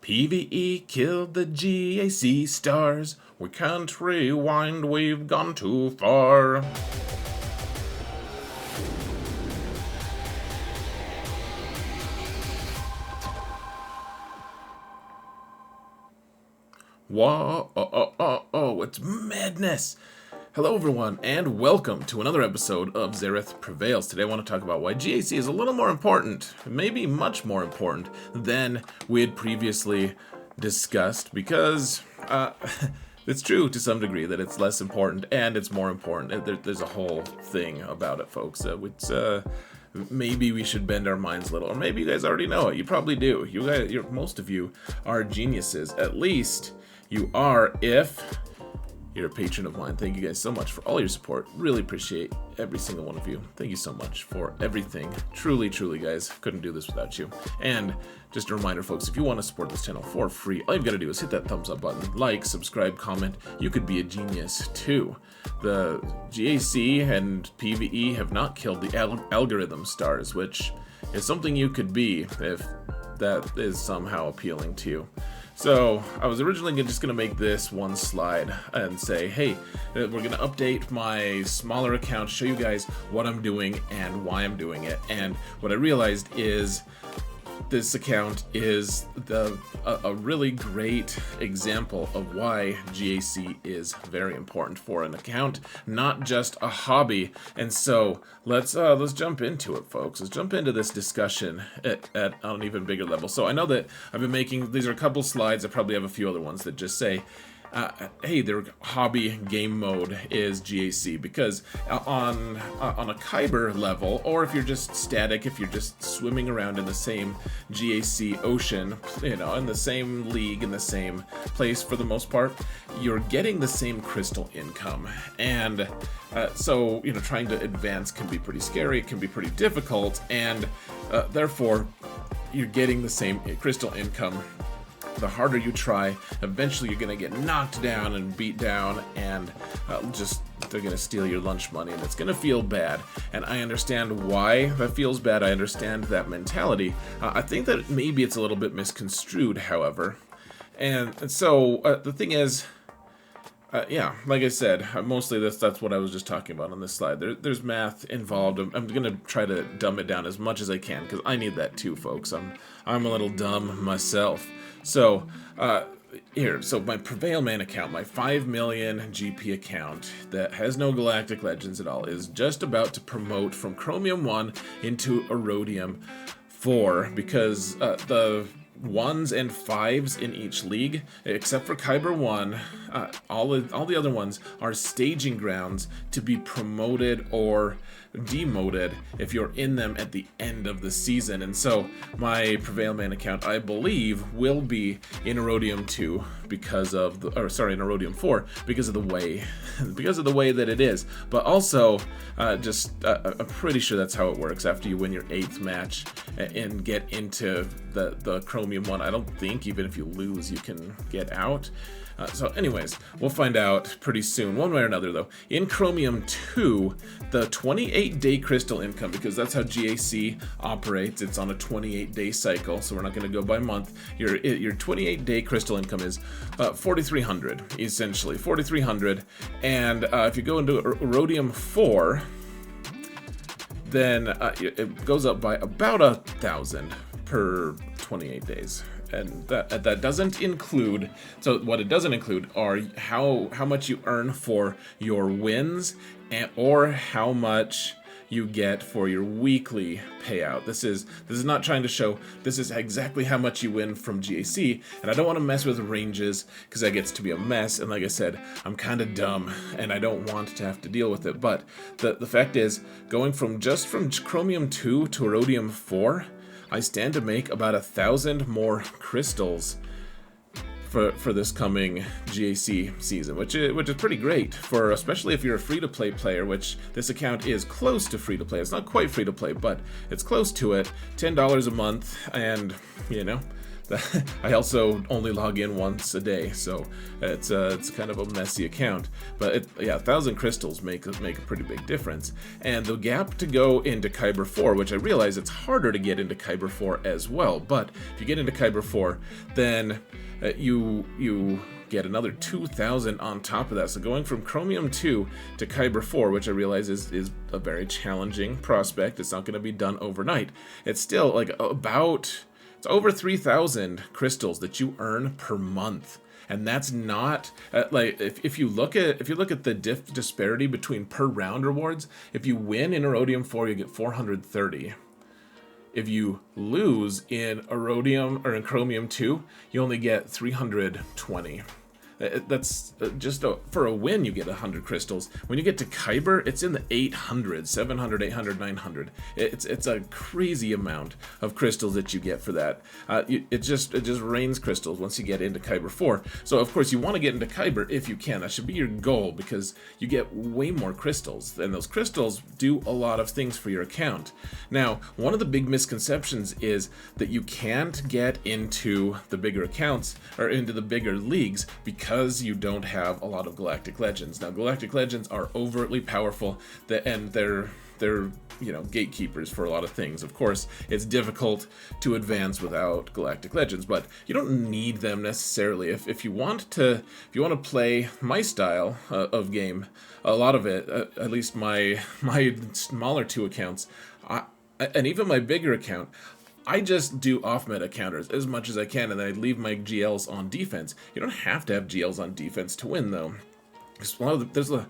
PvE killed the GAC stars. We can't rewind, we've gone too far. Whoa, it's madness. Hello everyone, and welcome to another episode of Xerath Prevails. Today I want to talk about why GAC is a little more important, maybe much more important, than we had previously discussed, because it's true to some degree that it's less important, and it's more important. There's a whole thing about it, folks. Maybe we should bend our minds a little, or maybe you guys already know it. You probably do. Most of you are geniuses. At least you are if you're a patron of mine. Thank you guys so much for all your support. Really appreciate every single one of you. Thank you so much for everything. Truly, guys. Couldn't do this without you. And just a reminder, folks, if you want to support this channel for free, all you've got to do is hit that thumbs up button, like, subscribe, comment. You could be a genius too. The GAC and PvE have not killed the algorithm stars, which is something you could be if that is somehow appealing to you. So I was originally just going to make this one slide and say, hey, we're going to update my smaller account, show you guys what I'm doing and why I'm doing it. And what I realized is this account is a really great example of why GAC is very important for an account, not just a hobby. And so let's jump into it, folks. Let's jump into this discussion on an even bigger level. So I know that I've been making, these are a couple slides. I probably have a few other ones that just say, hey, their hobby game mode is GAC, because on a Kyber level, or if you're just static, if you're just swimming around in the same GAC ocean, in the same league, in the same place for the most part, you're getting the same crystal income. And so, trying to advance can be pretty scary, it can be pretty difficult, and therefore, you're getting the same crystal income. The harder you try, eventually you're going to get knocked down and beat down, and they're going to steal your lunch money, and it's going to feel bad. And I understand why that feels bad. I understand that mentality. I think that maybe it's a little bit misconstrued, however. And so the thing is, yeah, like I said, mostly that's what I was just talking about on this slide. There's math involved. I'm going to try to dumb it down as much as I can, because I need that too, folks. I'm a little dumb myself. So, so my Prevail Man account, my 5 million GP account that has no Galactic Legends at all, is just about to promote from Chromium 1 into Erodium 4, because the 1s and 5s in each league, except for Kyber 1, all the other ones are staging grounds to be promoted or demoted if you're in them at the end of the season. And so my Prevail Man account, I believe, will be in Erodium 2 because of in Erodium 4 because of the way that it is. But also, I'm pretty sure that's how it works. After you win your 8th match and get into the Chromium 1, I don't think even if you lose you can get out. So anyways, we'll find out pretty soon, one way or another though. In Chromium 2, the 28-day crystal income, because that's how GAC operates, it's on a 28-day cycle, so we're not going to go by month. Your 28-day crystal income is 4,300, essentially, 4,300, and if you go into Erodium 4, then it goes up by about 1,000 per 28 days. And that doesn't include, so what it doesn't include are how much you earn for your wins, or how much you get for your weekly payout. This is not trying to show, this is exactly how much you win from GAC, and I don't want to mess with ranges because that gets to be a mess, and like I said, I'm kind of dumb and I don't want to have to deal with it. But the fact is, going from Chromium 2 to Erodium 4, I stand to make about 1,000 more crystals for this coming GAC season, which is pretty great, especially if you're a free-to-play player, which this account is close to free-to-play. It's not quite free-to-play, but it's close to it. $10 a month, and I also only log in once a day, so it's kind of a messy account. But yeah, 1,000 crystals make a pretty big difference. And the gap to go into Kyber 4, which I realize it's harder to get into Kyber 4 as well, but if you get into Kyber 4, then you get another 2,000 on top of that. So going from Chromium 2 to Kyber 4, which I realize is a very challenging prospect. It's not going to be done overnight. It's still like it's over 3,000 crystals that you earn per month. And that's not like if you look at the disparity between per round rewards, if you win in Erodium 4, you get 430. If you lose in Erodium or in Chromium 2, you only get 320. That's just for a win, you get 100 crystals. When you get to Kyber, it's in the 800, 700, 800, 900. It's a crazy amount of crystals that you get for that. It just rains crystals once you get into Kyber 4. So of course you want to get into Kyber if you can. That should be your goal, because you get way more crystals, and those crystals do a lot of things for your account. Now, one of the big misconceptions is that you can't get into the bigger accounts or into the bigger leagues because you don't have a lot of Galactic Legends. Now, Galactic Legends are overtly powerful, and they're gatekeepers for a lot of things. Of course, it's difficult to advance without Galactic Legends, but you don't need them necessarily. If you want to play my style of game, a lot of it, at least my smaller 2 accounts, and even my bigger account, I just do off-meta counters as much as I can, and then I leave my GLs on defense. You don't have to have GLs on defense to win, though. The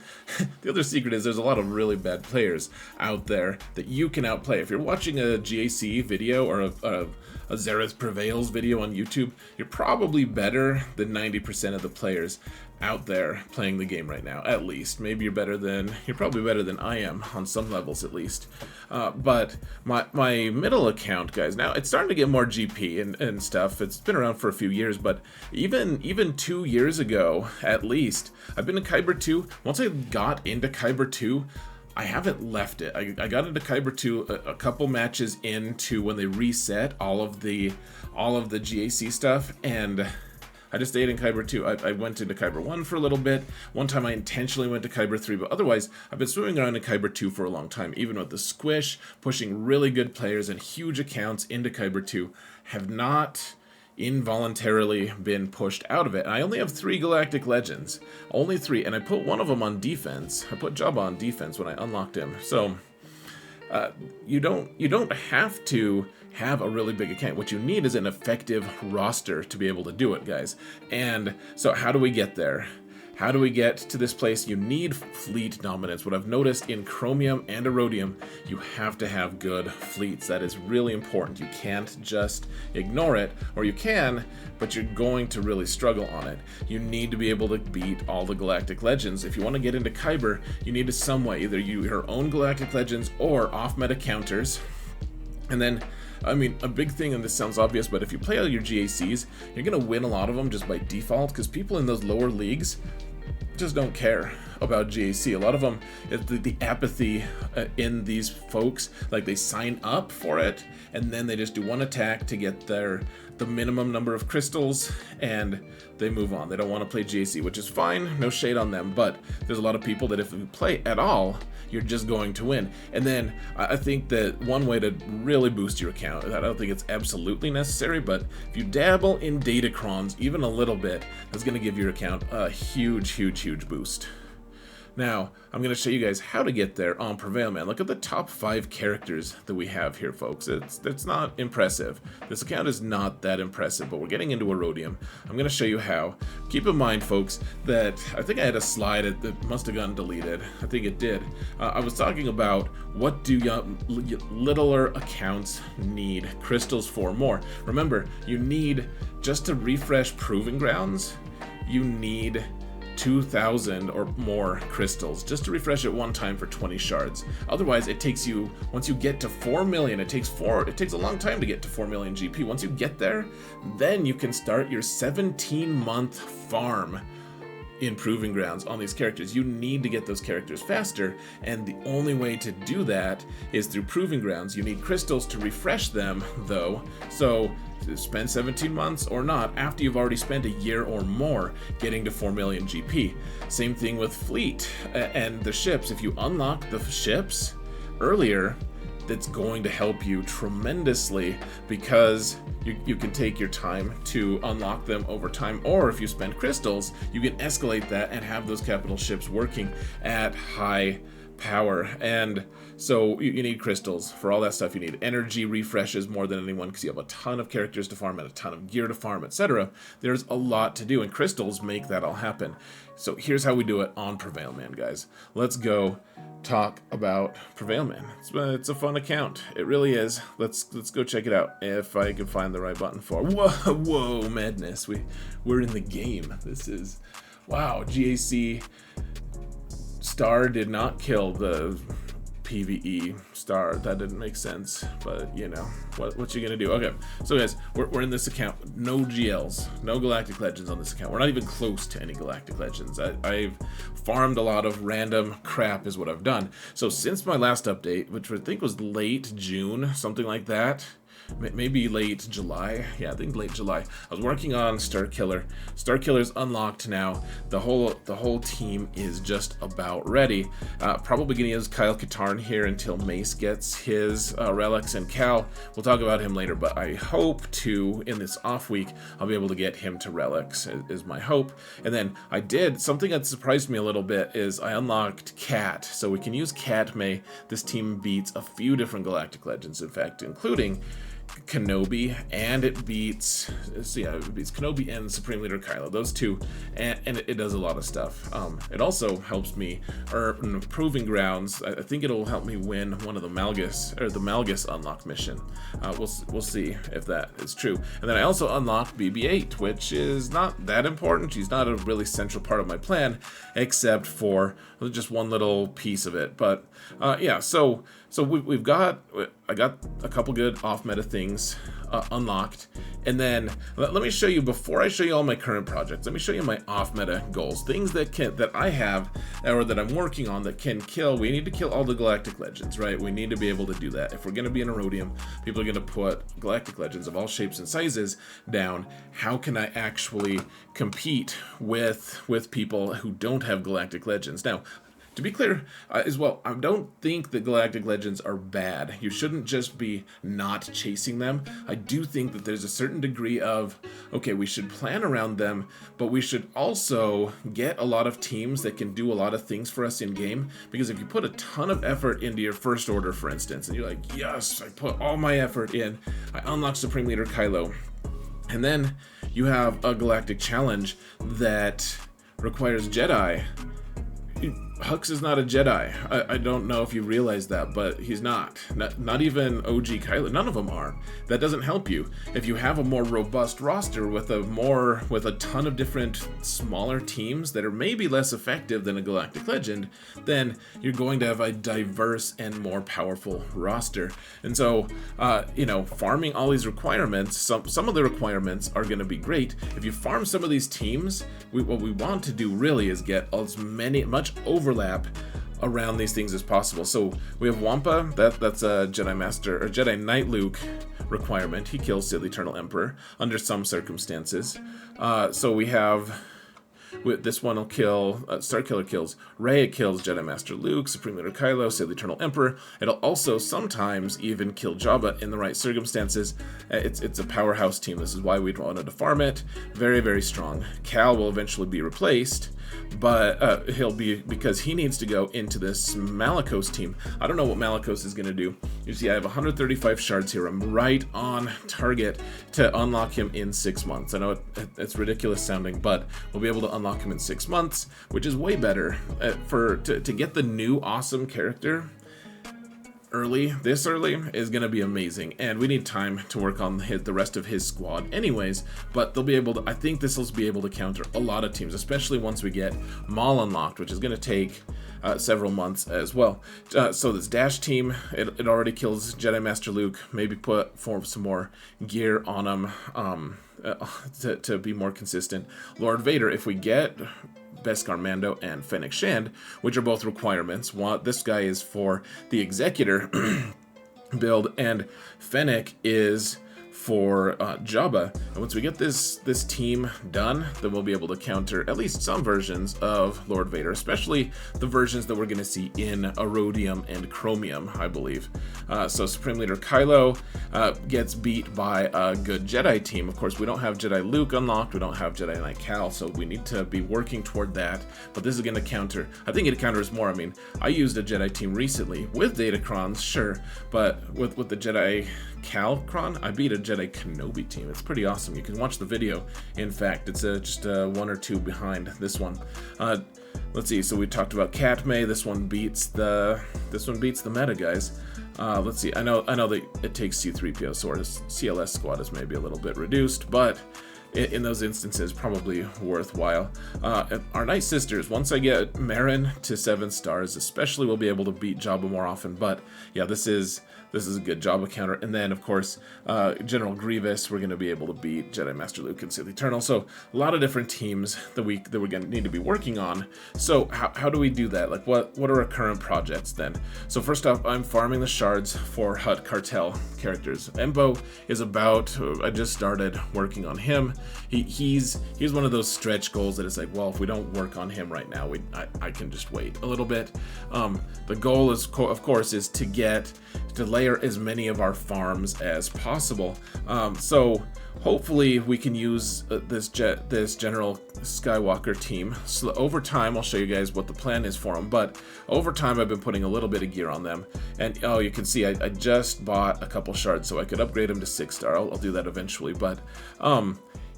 other secret is there's a lot of really bad players out there that you can outplay. If you're watching a GAC video or a Xerath Prevails video on YouTube, you're probably better than 90% of the players out there playing the game right now, at least. Maybe you're probably better than I am on some levels, at least. But my middle account, guys, now it's starting to get more GP and stuff. It's been around for a few years, but even 2 years ago, at least, I've been in Kyber 2. Once I got into Kyber 2, I haven't left it. I got into Kyber 2 a couple matches into when they reset all of the GAC stuff, and I just stayed in Kyber 2. I went into Kyber 1 for a little bit. One time I intentionally went to Kyber 3, but otherwise I've been swimming around in Kyber 2 for a long time. Even with the squish, pushing really good players and huge accounts into Kyber 2, have not involuntarily been pushed out of it. And I only have 3 Galactic Legends. Only 3, and I put one of them on defense. I put Jabba on defense when I unlocked him. So you don't have to have a really big account. What you need is an effective roster to be able to do it, guys. And so how do we get there? How do we get to this place? You need fleet dominance. What I've noticed in Chromium and Erodium, you have to have good fleets. That is really important. You can't just ignore it, or you can, but you're going to really struggle on it. You need to be able to beat all the Galactic Legends. If you want to get into Kyber, you need to some way, either your own Galactic Legends or off-meta counters. And then, I mean, a big thing, and this sounds obvious, but if you play all your GACs, you're going to win a lot of them just by default, because people in those lower leagues just don't care about GAC. A lot of them, the apathy in these folks, like they sign up for it, and then they just do one attack to get the minimum number of crystals, and they move on. They don't want to play GAC, which is fine, no shade on them, but there's a lot of people that if you play at all, you're just going to win. And then I think that one way to really boost your account, I don't think it's absolutely necessary, but if you dabble in Datacrons even a little bit, that's going to give your account a huge boost. Now, I'm going to show you guys how to get there on Prevail Man. Look at the top 5 characters that we have here, folks. It's not impressive. This account is not that impressive, but we're getting into Erodium. I'm going to show you how. Keep in mind, folks, that I think I had a slide that must have gotten deleted. I think it did. I was talking about what do littler accounts need crystals for more. Remember, you need, just to refresh Proving Grounds, you need 2,000 or more crystals just to refresh it one time for 20 shards. Otherwise, it takes you, once you get to 4 million, it takes a long time to get to 4 million GP. Once you get there, then you can start your 17-month farm in Proving Grounds on these characters. You need to get those characters faster, and the only way to do that is through Proving Grounds. You need crystals to refresh them, though, so spend 17 months or not after you've already spent a year or more getting to 4 million GP. Same thing with fleet and the ships. If you unlock the ships earlier, that's going to help you tremendously, because you can take your time to unlock them over time, or if you spend crystals, you can escalate that and have those capital ships working at high power. And so you need crystals for all that stuff. You need energy refreshes more than anyone, because you have a ton of characters to farm and a ton of gear to farm, etc. There's a lot to do, and crystals make that all happen. So here's how we do it on Prevail Man, guys. Let's go talk about Prevail Man. It's a fun account. It really is. Let's go check it out if I can find the right button for. Whoa, madness. We're in the game. This is, wow. GAC Star did not kill the PvE Star. That didn't make sense, but you know what you gonna do. Okay, so guys, we're in this account. No GLs, no Galactic Legends on this account. We're not even close to any Galactic Legends. I've farmed a lot of random crap is what I've done. So since my last update, which I think was late June, something like that, maybe late July. Yeah, I think late July. I was working on Starkiller. Starkiller's unlocked now. The whole team is just about ready. Probably gonna use Kyle Katarn here until Mace gets his relics, and Cal, we'll talk about him later, but I hope to, in this off week, I'll be able to get him to relics, is my hope. And then I did, something that surprised me a little bit is I unlocked Cat. So we can use Cat May. This team beats a few different Galactic Legends, in fact, including Kenobi, and it beats Kenobi and Supreme Leader Kylo, those two, and it does a lot of stuff. It also helps me earn Proving Grounds. I think it'll help me win one of the Malgus unlock mission. We'll see if that is true. And then I also unlocked BB-8, which is not that important. She's not a really central part of my plan, except for just one little piece of it. But yeah, so I got a couple good off-meta things unlocked, and then let me show you, before I show you all my current projects, let me show you my off-meta goals, things that I have or that I'm working on that can kill. We need to kill all the Galactic Legends, right? We need to be able to do that. If we're going to be in Erodium, people are going to put Galactic Legends of all shapes and sizes down. How can I actually compete with people who don't have Galactic Legends? Now, to be clear, as well, I don't think the Galactic Legends are bad. You shouldn't just be not chasing them. I do think that there's a certain degree of, okay, we should plan around them, but we should also get a lot of teams that can do a lot of things for us in game. Because if you put a ton of effort into your first order, for instance, and you're like, yes, I put all my effort in, I unlock Supreme Leader Kylo, and then you have a Galactic Challenge that requires Jedi. Hux is not a Jedi. I don't know if you realize that, but he's not. Not even OG Kylo. None of them are. That doesn't help you. If you have a more robust roster with a ton of different smaller teams that are maybe less effective than a Galactic Legend, then you're going to have a diverse and more powerful roster. And so, farming all these requirements, some of the requirements are going to be great. If you farm some of these teams, what we want to do really is get much overlap around these things as possible. So we have Wampa, that's a Jedi Master or Jedi Knight Luke requirement. He kills the Eternal Emperor under some circumstances. So we have this one will kill, Starkiller kills Rey, it kills Jedi Master Luke, Supreme Leader Kylo, say the Eternal Emperor. It'll also sometimes even kill Jabba in the right circumstances. It's a powerhouse team. This is why we wanted to farm it. Very, very strong. Cal will eventually be replaced, but he'll be, because he needs to go into this Malicos team. I don't know what Malicos is going to do. You see, I have 135 shards here. I'm right on target to unlock him in 6 months. I know it's ridiculous sounding, but we'll be able to unlock him in 6 months, which is way better. To get the new awesome character this early is going to be amazing, and we need time to work on the rest of his squad anyways, but they'll be able to, I think this will be able to counter a lot of teams, especially once we get Maul unlocked, which is going to take several months as well. So this Dash team, it already kills Jedi Master Luke. Maybe put some more gear on him to be more consistent. Lord Vader, if we get Beskar Mando and Fennec Shand, which are both requirements. This guy is for the Executor build, and Fennec is for Jabba. And once we get this team done, then we'll be able to counter at least some versions of Lord Vader, especially the versions that we're going to see in Erodium and Chromium, I believe. So Supreme Leader Kylo gets beat by a good Jedi team. Of course, we don't have Jedi Luke unlocked, we don't have Jedi Knight Cal, so we need to be working toward that. But this is going to counter, I think it counters more. I mean, I used a Jedi team recently with Datacrons, sure, but with the Jedi Calcron, I beat a Jedi Kenobi team. It's pretty awesome. You can watch the video. In fact, it's just one or two behind this one. Let's see. So we talked about Katme. This one beats the meta, guys. Let's see. I know that it takes C-3PO, so our CLS squad is maybe a little bit reduced, but in those instances, probably worthwhile. Our Night Sisters, once I get Marin to 7 stars, especially, we'll be able to beat Jabba more often. But yeah, this is a good Jabba counter. And then, of course, General Grievous, we're going to be able to beat Jedi Master Luke and Sith Eternal. So a lot of different teams that we're going to need to be working on. So how do we do that? Like, what are our current projects then? So first off, I'm farming the shards for Hutt Cartel characters. Embo is about, I just started working on him. He's one of those stretch goals that is like, well, if we don't work on him right now, I can just wait a little bit. The goal is, of course, is to layer as many of our farms as possible. So hopefully we can use this General Skywalker team. So over time, I'll show you guys what the plan is for them, but over time I've been putting a little bit of gear on them. And oh, you can see I just bought a couple shards so I could upgrade him to 6-star. I'll do that eventually, but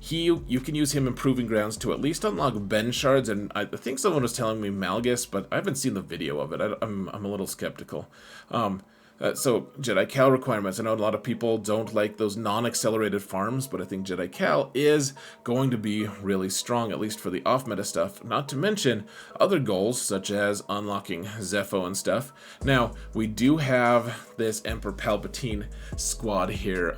you can use him in Proving Grounds to at least unlock Ben shards, and I think someone was telling me Malgus, but I haven't seen the video of it. I'm a little skeptical. So Jedi Cal requirements. I know a lot of people don't like those non-accelerated farms, but I think Jedi Cal is going to be really strong, at least for the off-meta stuff, not to mention other goals such as unlocking Zepho and stuff. Now, we do have this Emperor Palpatine squad here,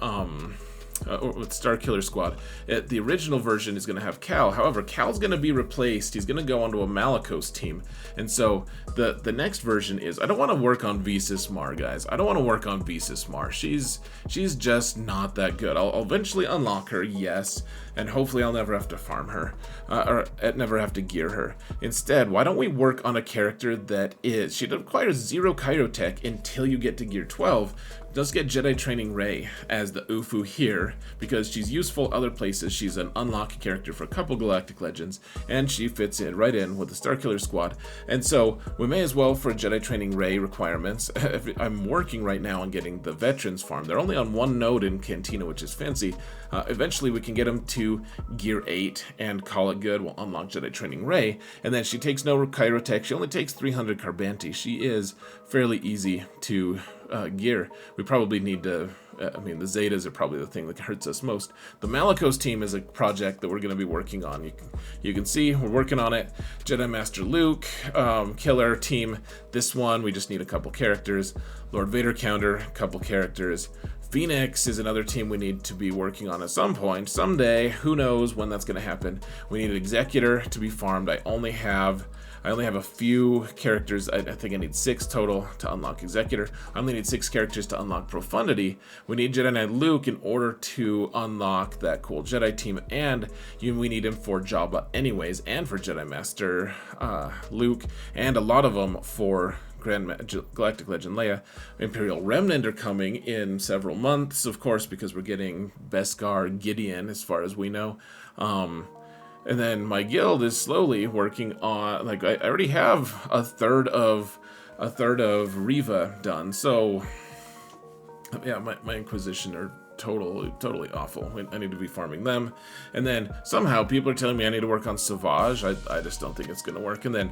with Starkiller Squad. The original version is going to have Cal. However, Cal's going to be replaced. He's going to go onto a Malicos team. And so the next version is, I don't want to work on Visas Mar, guys. I don't want to work on Visas Mar. She's just not that good. I'll eventually unlock her, yes, and hopefully I'll never have to farm her, or never have to gear her. Instead, why don't we work on a character that is, she requires 0 Chirotech until you get to gear 12. Does get Jedi Training Rey as the Ufu here, because she's useful other places. She's an unlocked character for a couple Galactic Legends, and she fits in right in with the Starkiller Squad. And so we may as well, for Jedi Training Rey requirements, I'm working right now on getting the Veterans farm. They're only on 1 node in Cantina, which is fancy. Eventually we can get them to gear 8 and call it good. We'll unlock Jedi Training Rey, and then she takes no Chirotech. She only takes 300 Carbanti. She is fairly easy to gear. We probably need to, I mean, the Zetas are probably the thing that hurts us most. The Malicos team is a project that we're going to be working on. You can see we're working on it. Jedi Master Luke, Killer team. This one, we just need a couple characters. Lord Vader counter, a couple characters. Phoenix is another team we need to be working on at some point, someday. Who knows when that's going to happen. We need an Executor to be farmed. I only have a few characters. I think I need 6 total to unlock Executor. I only need 6 characters to unlock Profundity. We need Jedi Knight Luke in order to unlock that cool Jedi team, and we need him for Jabba anyways, and for Jedi Master Luke, and a lot of them for Galactic Legend Leia. Imperial Remnant are coming in several months, of course, because we're getting Beskar Gideon as far as we know. And then my guild is slowly working on, like, I already have a third of Riva done. So yeah, my Inquisition are totally awful. I need to be farming them. And then somehow people are telling me I need to work on Savage. I just don't think it's gonna work. And then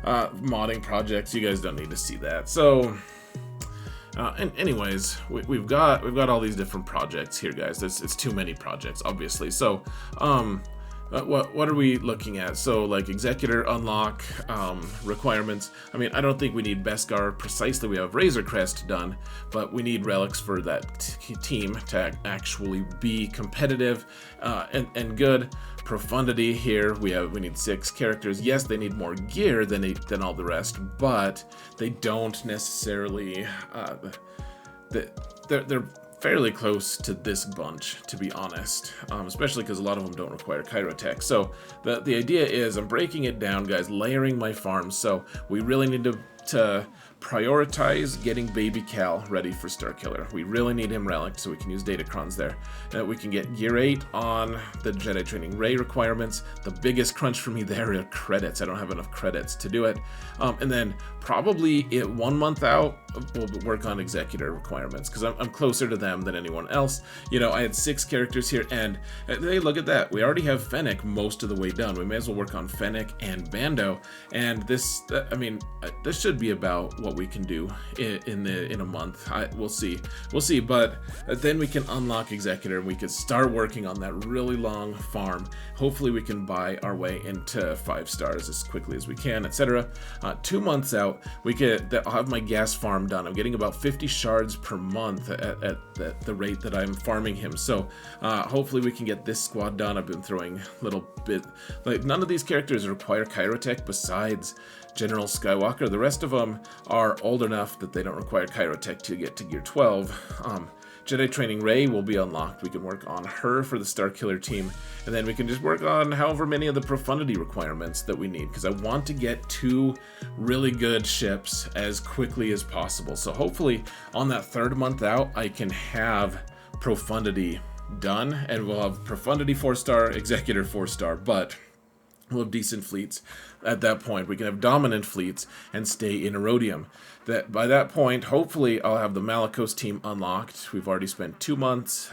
modding projects, you guys don't need to see that. So and anyways, we've got all these different projects here, guys. It's too many projects, obviously. So what are we looking at? So, like, Executor unlock requirements. I mean, I don't think we need Beskar precisely. We have Razor Crest done, but we need relics for that team to actually be competitive and good. Profundity here. We need 6 characters. Yes, they need more gear than all the rest, but they don't necessarily. fairly close to this bunch, to be honest, especially because a lot of them don't require Chirotech. So the idea is I'm breaking it down, guys, layering my farms. So we really need to prioritize getting Baby Cal ready for Starkiller. We really need him relicked so we can use Datacrons there. We can get Gear 8 on the Jedi Training Ray requirements. The biggest crunch for me there are credits. I don't have enough credits to do it. And then probably 1 month out, we'll work on Executor requirements because I'm closer to them than anyone else. You know, I had 6 characters here, and hey, look at that. We already have Fennec most of the way done. We may as well work on Fennec and Bando. And this, I mean, this should be about what we can do in a month. We'll see. But then we can unlock Executor and we can start working on that really long farm. Hopefully we can buy our way into 5 stars as quickly as we can, etc. 2 months out, I'll have my gas farm done. I'm getting about 50 shards per month at the rate that I'm farming him. So hopefully we can get this squad done. I've been throwing little bit, like, none of these characters require Chirotech besides General Skywalker. The rest of them are old enough that they don't require Chirotech to get to Gear 12. Jedi Training Ray will be unlocked. We can work on her for the Starkiller team, and then we can just work on however many of the profundity requirements that we need, because I want to get 2 really good ships as quickly as possible. So hopefully on that 3rd month out, I can have profundity done, and we'll have profundity 4-star, Executor 4-star, but we'll have decent fleets at that point. We can have dominant fleets and stay in Erodium. That by that point, hopefully, I'll have the Malicos team unlocked. We've already spent 2 months.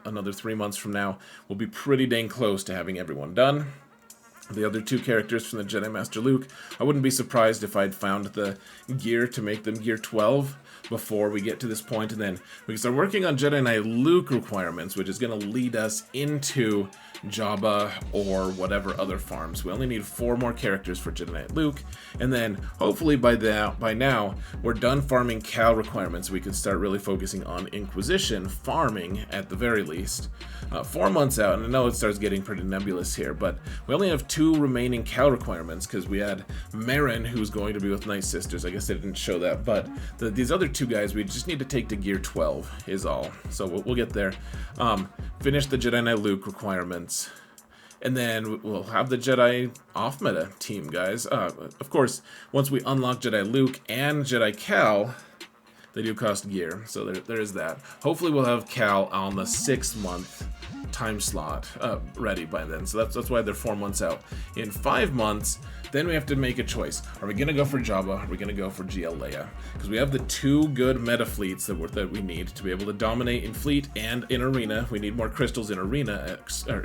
Another 3 months from now, we'll be pretty dang close to having everyone done. The other 2 characters from the Jedi Master Luke, I wouldn't be surprised if I'd found the gear to make them Gear 12 before we get to this point, and then we can start working on Jedi Knight Luke requirements, which is going to lead us into Jabba or whatever other farms. We only need 4 more characters for Jedi Knight Luke, and then hopefully by now we're done farming Cal requirements. We can start really focusing on Inquisition farming at the very least. 4 months out, and I know it starts getting pretty nebulous here, but we only have 2 remaining Cal requirements because we had Marin, who's going to be with Night Sisters. I guess they didn't show that, but these other 2 guys we just need to take to Gear 12 is all. So we'll get there. Finish the Jedi Knight Luke requirements, and then we'll have the Jedi off-meta team, guys. Of course, once we unlock Jedi Luke and Jedi Cal, they do cost gear, so there is that. Hopefully we'll have Cal on the 6-month time slot ready by then, so that's why they're 4 months out. In 5 months, then we have to make a choice. Are we gonna go for Jabba? Are we gonna go for GL Leia? Because we have the 2 good meta fleets that we need to be able to dominate in fleet and in arena. We need more crystals in arena, or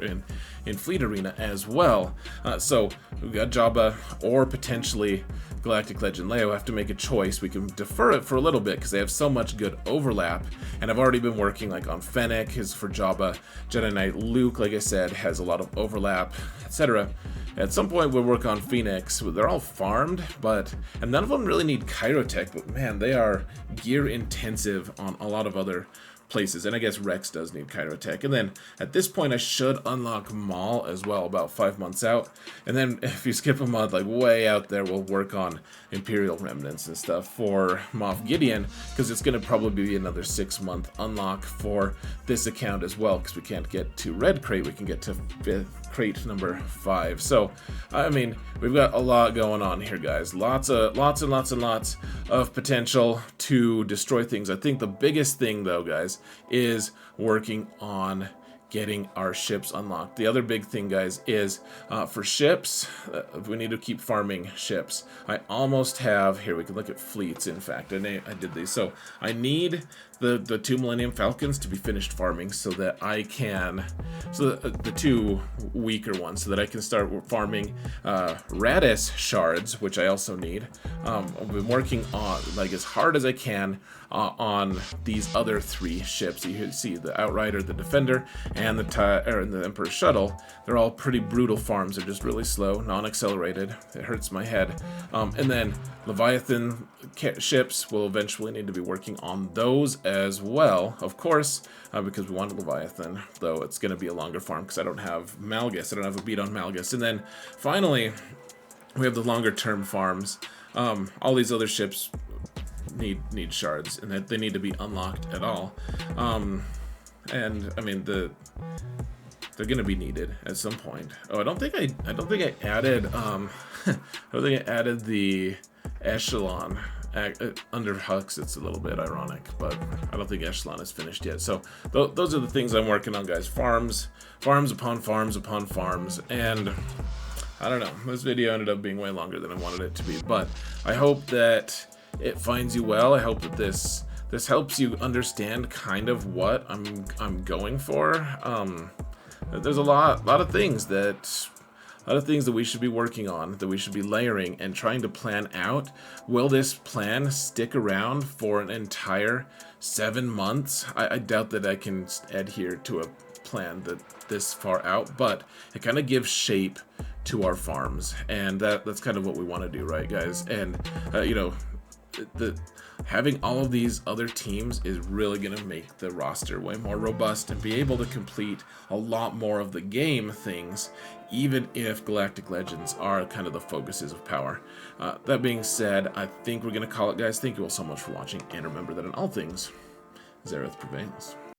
in fleet arena as well. So we've got Jabba or potentially Galactic Legend Leia. We'll have to make a choice. We can defer it for a little bit because they have so much good overlap, and I've already been working like on Fennec is for Jabba. Jedi Knight Luke, like I said, has a lot of overlap, etc. At some point we'll work on Phoenix. They're all farmed, and none of them really need Chirotech, but man, they are gear intensive on a lot of other places, and I guess Rex does need Chirotech. And then at this point I should unlock Maul as well, about 5 months out, and then if you skip a month, like way out there, we'll work on Imperial Remnants and stuff for Moff Gideon, because it's going to probably be another 6-month unlock for this account as well, because we can't get to Red Crate, we can get to crate number 5. So I mean, we've got a lot going on here, guys. Lots and lots of potential to destroy things. I think the biggest thing though, guys, is working on getting our ships unlocked. The other big thing, guys, is for ships, we need to keep farming ships. I almost have, here we can look at fleets, in fact, I did these. So I need the 2 Millennium Falcons to be finished farming so that I can, the 2 weaker ones, so that I can start farming Radis shards, which I also need. I've been working on, like, as hard as I can on these other 3 ships. You see the Outrider, the Defender, and the Emperor Shuttle. They're all pretty brutal farms. They're just really slow, non-accelerated. It hurts my head. And then Leviathan ships will eventually need to be working on those as well, of course, because we want Leviathan, though it's going to be a longer farm because I don't have Malgus. I don't have a beat on Malgus. And then finally, we have the longer term farms. All these other ships need shards, and that they need to be unlocked at all. And I mean they're gonna be needed at some point. Oh, I don't think I added I don't think I added the echelon. Under Hux, it's a little bit ironic, but I don't think echelon is finished yet. So those are the things I'm working on, guys. Farms upon farms upon farms, and I don't know. This video ended up being way longer than I wanted it to be, but I hope that it finds you well. I hope that this helps you understand kind of what I'm going for. There's a lot of things that we should be working on, that we should be layering and trying to plan out. Will this plan stick around for an entire 7 months? I doubt that I can adhere to a plan this far out, but it kind of gives shape to our farms, and that's kind of what we want to do, right, guys? And you know, having all of these other teams is really going to make the roster way more robust and be able to complete a lot more of the game things, even if Galactic Legends are kind of the focuses of power. That being said, I think we're going to call it, guys. Thank you all so much for watching, and remember that in all things, Xerath prevails.